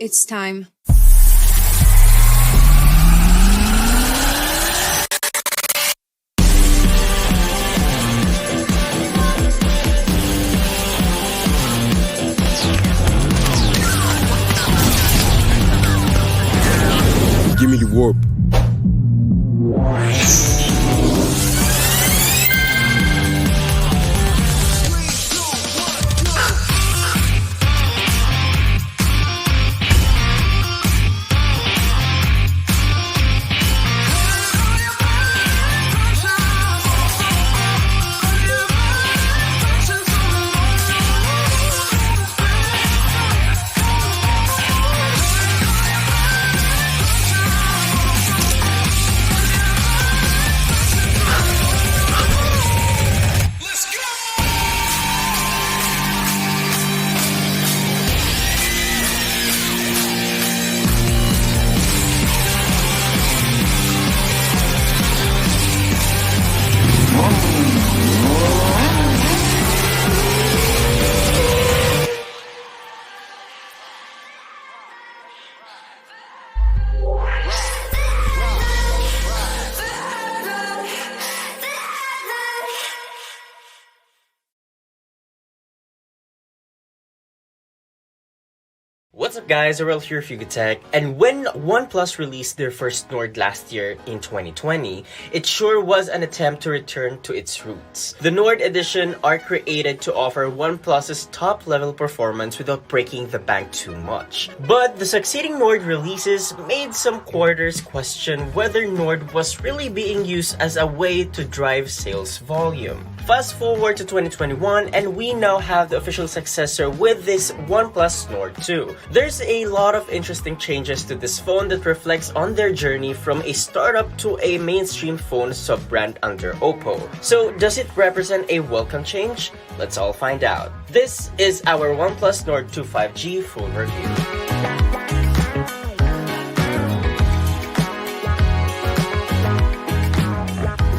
it's time. Give me the warp. What's up guys, Aurel here, MediaTek, and when OnePlus released their first Nord last year in 2020, it sure was an attempt to return to its roots. The Nord edition are created to offer OnePlus's top-level performance without breaking the bank too much. But the succeeding Nord releases made some quarters question whether Nord was really being used as a way to drive sales volume. Fast forward to 2021 and we now have the official successor with this OnePlus Nord 2. There's a lot of interesting changes to this phone that reflects on their journey from a startup to a mainstream phone sub-brand under Oppo. So does it represent a welcome change? Let's all find out. This is our OnePlus Nord 2 5G full review.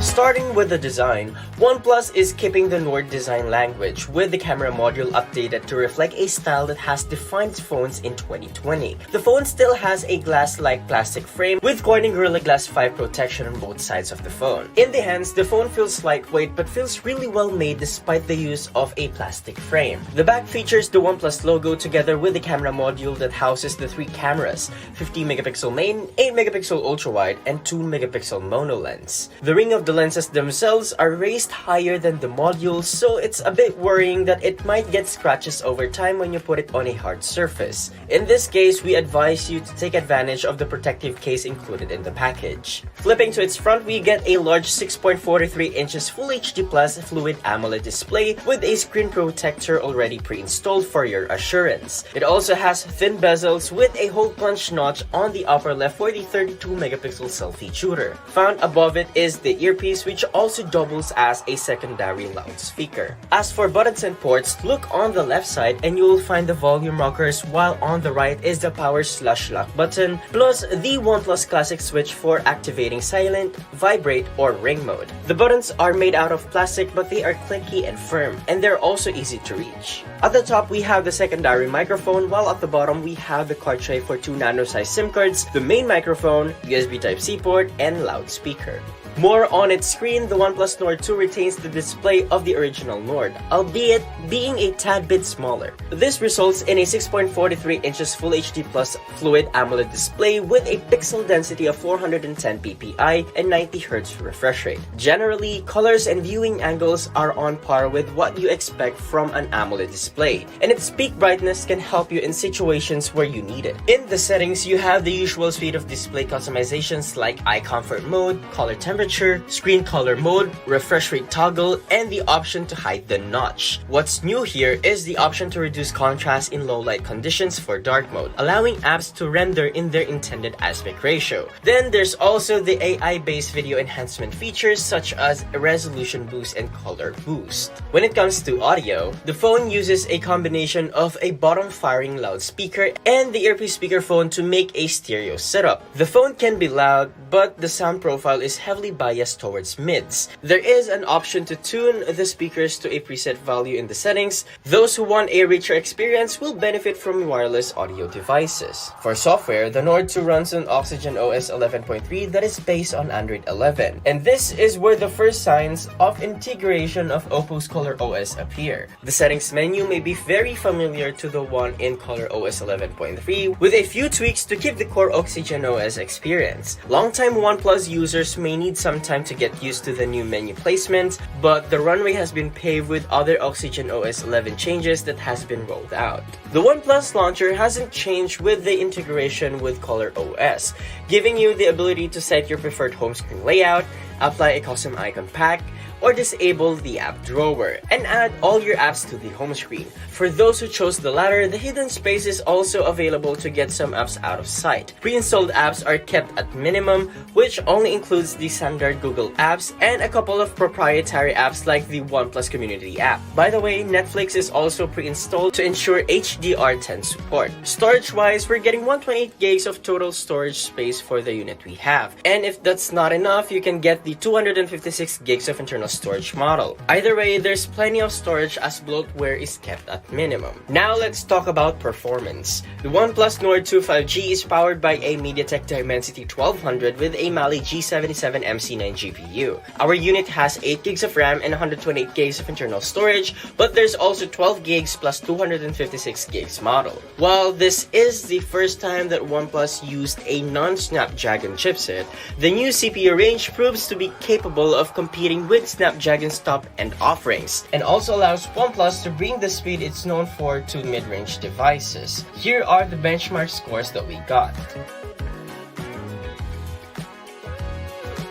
Starting with the design, OnePlus is keeping the Nord design language with the camera module updated to reflect a style that has defined phones in 2020. The phone still has a glass-like plastic frame with Corning Gorilla Glass 5 protection on both sides of the phone. In the hands, the phone feels lightweight but feels really well made despite the use of a plastic frame. The back features the OnePlus logo together with the camera module that houses the three cameras, 50-megapixel main, 8-megapixel ultra-wide, and 2-megapixel mono lens. The ring of the lenses themselves are raised higher than the module, so it's a bit worrying that it might get scratches over time when you put it on a hard surface. In this case, we advise you to take advantage of the protective case included in the package. Flipping to its front, we get a large 6.43 inches Full HD Plus Fluid AMOLED display with a screen protector already pre-installed for your assurance. It also has thin bezels with a hole punch notch on the upper left for the 32-megapixel selfie shooter. Found above it is the earpiece, which also doubles as a secondary loudspeaker. As for buttons and ports, look on the left side and you will find the volume rockers, while on the right is the power/lock button, plus the OnePlus Classic switch for activating silent, vibrate, or ring mode. The buttons are made out of plastic but they are clicky and firm, and they're also easy to reach. At the top, we have the secondary microphone, while at the bottom, we have the card tray for 2 nano-sized SIM cards, the main microphone, USB Type-C port, and loudspeaker. More on its screen, the OnePlus Nord 2 retains the display of the original Nord, albeit being a tad bit smaller. This results in a 6.43 inches Full HD Plus Fluid AMOLED display with a pixel density of 410 ppi and 90 Hz refresh rate. Generally, colors and viewing angles are on par with what you expect from an AMOLED display, and its peak brightness can help you in situations where you need it. In the settings, you have the usual suite of display customizations like eye comfort mode, color temperature, screen color mode, refresh rate toggle, and the option to hide the notch. What's new here is the option to reduce contrast in low light conditions for dark mode, allowing apps to render in their intended aspect ratio. Then there's also the AI-based video enhancement features such as a resolution boost and color boost. When it comes to audio, the phone uses a combination of a bottom-firing loudspeaker and the earpiece speakerphone to make a stereo setup. The phone can be loud, but the sound profile is heavily biased towards mids. There is an option to tune the speakers to a preset value in the settings. Those who want a richer experience will benefit from wireless audio devices. For software, the Nord 2 runs on Oxygen OS 11.3 that is based on Android 11. And this is where the first signs of integration of Oppo's Color OS appear. The settings menu may be very familiar to the one in Color OS 11.3, with a few tweaks to keep the core Oxygen OS experience. Longtime OnePlus users may need some time to get used to the new menu placement, but the runway has been paved with other Oxygen OS 11 changes that has been rolled out. The OnePlus launcher hasn't changed with the integration with Color OS, giving you the ability to set your preferred home screen layout, apply a custom icon pack, or disable the app drawer, and add all your apps to the home screen. For those who chose the latter, the hidden space is also available to get some apps out of sight. Pre-installed apps are kept at minimum, which only includes the standard Google apps and a couple of proprietary apps like the OnePlus Community app. By the way, Netflix is also pre-installed to ensure HDR10 support. Storage-wise, we're getting 128 gigs of total storage space for the unit we have. And if that's not enough, you can get the 256 gigs of internal storage model. Either way, there's plenty of storage as bloatware is kept at minimum. Now let's talk about performance. The OnePlus Nord 2 5G is powered by a MediaTek Dimensity 1200 with a Mali G77 MC9 GPU. Our unit has 8 gigs of RAM and 128 gigs of internal storage, but there's also 12 gigs plus 256 gigs model. While this is the first time that OnePlus used a non-Snapdragon chipset, the new CPU range proves to be capable of competing with Snapdragon's top-end offerings, and also allows OnePlus to bring the speed it's known for to mid-range devices. Here are the benchmark scores that we got.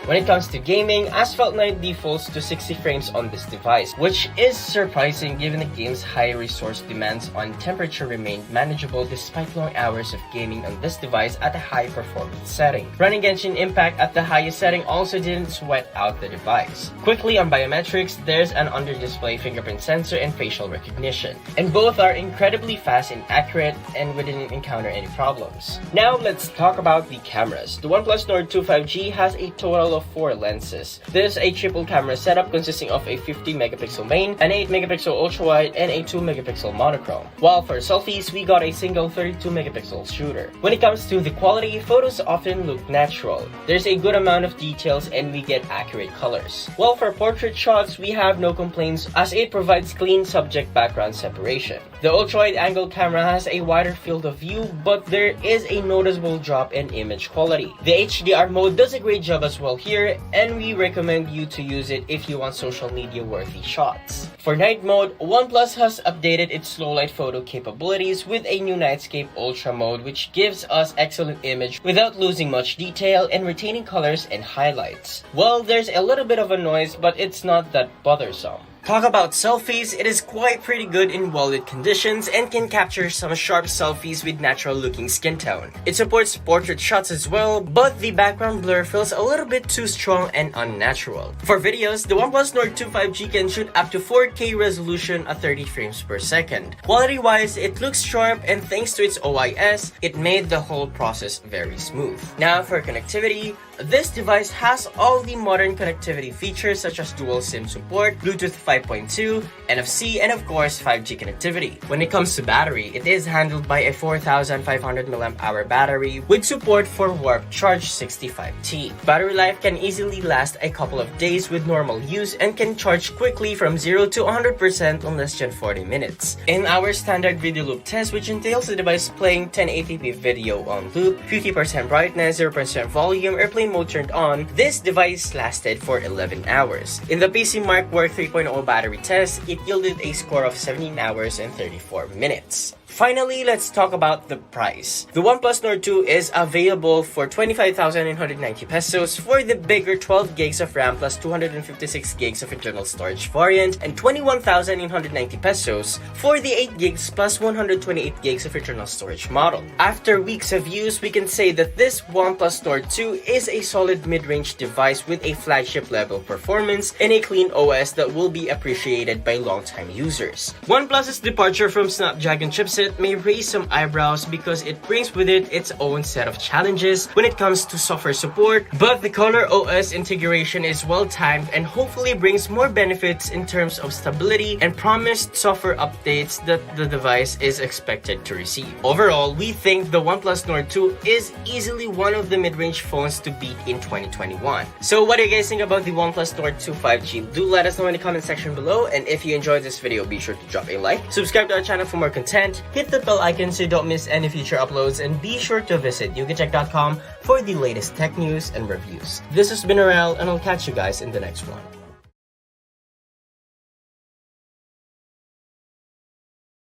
When it comes to gaming, Asphalt 9 defaults to 60 frames on this device, which is surprising given the game's high resource demands on temperature remained manageable despite long hours of gaming on this device at a high performance setting. Running Genshin Impact at the highest setting also didn't sweat out the device. Quickly on biometrics, there's an under-display fingerprint sensor and facial recognition, and both are incredibly fast and accurate, and we didn't encounter any problems. Now let's talk about the cameras. The OnePlus Nord 2 5G has a total of 4 lenses. This is a triple camera setup consisting of a 50 megapixel main, an 8 megapixel ultra-wide, and a 2 megapixel monochrome. While for selfies, we got a single 32 megapixel shooter. When it comes to the quality, photos often look natural. There's a good amount of details and we get accurate colors. While for portrait shots, we have no complaints as it provides clean subject-background separation. The ultra-wide angle camera has a wider field of view, but there is a noticeable drop in image quality. The HDR mode does a great job as well here, and we recommend you to use it if you want social media worthy shots. For night mode, OnePlus has updated its slow light photo capabilities with a new Nightscape Ultra mode, which gives us excellent image without losing much detail and retaining colors and highlights. Well, there's a little bit of a noise, but it's not that bothersome. Talk about selfies, it is quite pretty good in well-lit conditions and can capture some sharp selfies with natural looking skin tone. It supports portrait shots as well, but the background blur feels a little bit too strong and unnatural. For videos, the OnePlus Nord 2 5G can shoot up to 4K resolution at 30 frames per second. Quality-wise, it looks sharp, and thanks to its OIS, it made the whole process very smooth. Now for connectivity, this device has all the modern connectivity features such as dual SIM support, Bluetooth 5.2, NFC, and of course 5G connectivity. When it comes to battery, it is handled by a 4500 mAh battery with support for Warp Charge 65T. Battery life can easily last a couple of days with normal use and can charge quickly from 0 to 100% in less than 40 minutes. In our standard video loop test, which entails the device playing 1080p video on loop, 50% brightness, 0% volume, airplane mode turned on, this device lasted for 11 hours. In the PC Mark Work 3.0 battery test, it yielded a score of 17 hours and 34 minutes. Finally, let's talk about the price. The OnePlus Nord 2 is available for 25,990 pesos for the bigger 12 gigs of RAM plus 256 gigs of internal storage variant, and 21,990 pesos for the 8 gigs plus 128 gigs of internal storage model. After weeks of use, we can say that this OnePlus Nord 2 is a solid mid-range device with a flagship level performance and a clean OS that will be appreciated by long-time users. OnePlus's departure from Snapdragon chipset chipset may raise some eyebrows because it brings with it its own set of challenges when it comes to software support, but the Color OS integration is well timed and hopefully brings more benefits in terms of stability and promised software updates that the device is expected to receive. Overall, we think the OnePlus Nord 2 is easily one of the mid-range phones to beat in 2021. So what do you guys think about the OnePlus Nord 2 5G? Do let us know in the comment section below, and if you enjoyed this video, be sure to drop a like, subscribe to our channel for more content, hit the bell icon so you don't miss any future uploads, and be sure to visit yogatech.com for the latest tech news and reviews. This has been Aurel, and I'll catch you guys in the next one.